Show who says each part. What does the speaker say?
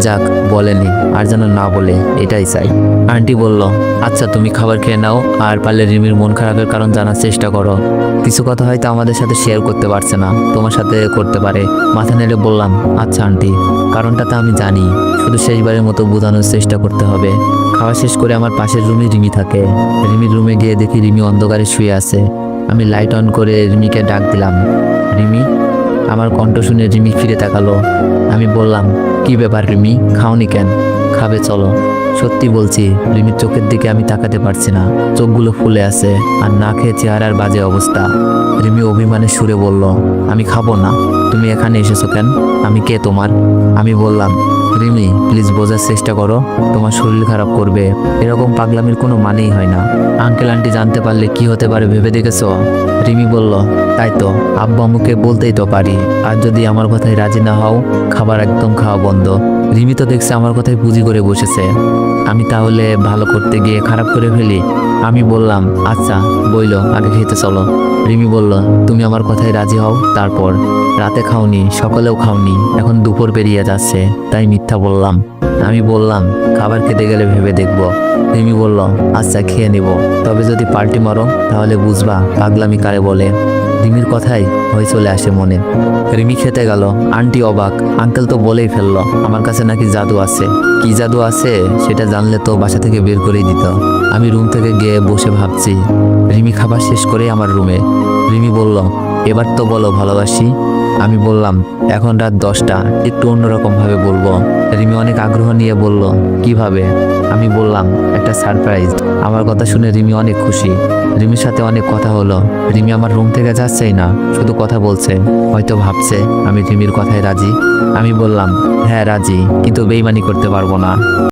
Speaker 1: যাক বলেনি, আর যেন না বলে, এটাই চাই। আন্টি বলল, আচ্ছা তুমি খাবার খেয়ে নাও, আর পারলে রিমির মন খারাপের কারণ জানার চেষ্টা করো। কিছু কথা হয়তো আমাদের সাথে শেয়ার করতে পারছে না, তোমার সাথে করতে পারে। মাথা নেড়ে বললাম, আচ্ছা আন্টি, কারণটা তো আমি জানি, শুধু শেষবারের মতো বোঝানোর চেষ্টা করতে হবে। খাওয়া শেষ করে আমার পাশের রুমে রিমি থাকে। রিমির রুমে গিয়ে দেখি রিমি অন্ধকারে শুয়ে আছে। আমি লাইট অন করে রিমিকে ডাক দিলাম, রিমি। আমার কণ্ঠ শুনে রিমি ফিরে তাকালো। আমি বললাম, কি ব্যাপার রিমি, খাওনি কেন? খাবে চলো। সত্যি বলছি, রিমির চোখের দিকে আমি তাকাতে পারছি না, চোখগুলো ফুলে আছে, আর না খেয়ে চেহারার বাজে অবস্থা। রিমি অভিমানের সুরে বলল, আমি খাবো না। তুমি এখানে এসেছো কেন? আমি কে তোমার? আমি বললাম, রিমি প্লিজ বোঝার চেষ্টা করো, তোমার শরীর খারাপ করবে, এরকম পাগলামির কোনো মানেই হয় না। আঙ্কেল আন্টি জানতে পারলে কি হতে পারে ভেবে দেখেছো? রিমি বলল, তাই তো, আব্বু আম্মুকে বলতেই তো পারি, আর যদি আমার কথায় রাজি না হও, খাবার একদম খাওয়া বন্ধ। রিমি তো দেখছে আমার কথায় পুঁজি করে বসেছে, আমি তাহলে ভালো করতে গিয়ে খারাপ করে ফেলি। আমি বললাম, আচ্ছা বইলো, আগে খেতে চলো। রিমি বলল, তুমি আমার কথায় রাজি হও, তারপর। রাতে খাওনি, সকালেও খাওনি, এখন দুপুর পেরিয়ে যাচ্ছে, তাই মিথ্যা বললাম। আমি বললাম, খাবার খেতে গেলে ভেবে দেখব। রিমি বলল, আচ্ছা খেয়ে নিব, তবে যদি পাল্টি মারো তাহলে বুঝবা পাগলামি কারে বলে। রিমির কথাই ভয় চলে আসে মনে। রিমি খেতে গেল। আন্টি অবাক, আঙ্কেল তো বলেই ফেললো আমার কাছে নাকি জাদু আছে। কি জাদু আছে সেটা জানলে তো বাসা থেকে বের করেই দিত। আমি রুম থেকে গিয়ে বসে ভাবছি। রিমি খাবার শেষ করে আমার রুমে। রিমি বলল, এবার তো বলো ভালোবাসি। আমি বললাম, এখন রাত 10টা, একটু অন্যরকম ভাবে বলবো। রিমি অনেক আগ্রহ নিয়ে বলল, কিভাবে? আমি বললাম, একটা সারপ্রাইজ। আমার কথা শুনে রিমি অনেক খুশি। রিমির সাথে অনেক কথা হলো। রিমি আমার রুম থেকে যাচ্ছেই না, শুধু কথা বলছে। হয়তো ভাবছে আমি রিমির কথায় রাজি। আমি বললাম, হ্যাঁ রাজি, কিন্তু বেইমানি করতে পারবো না।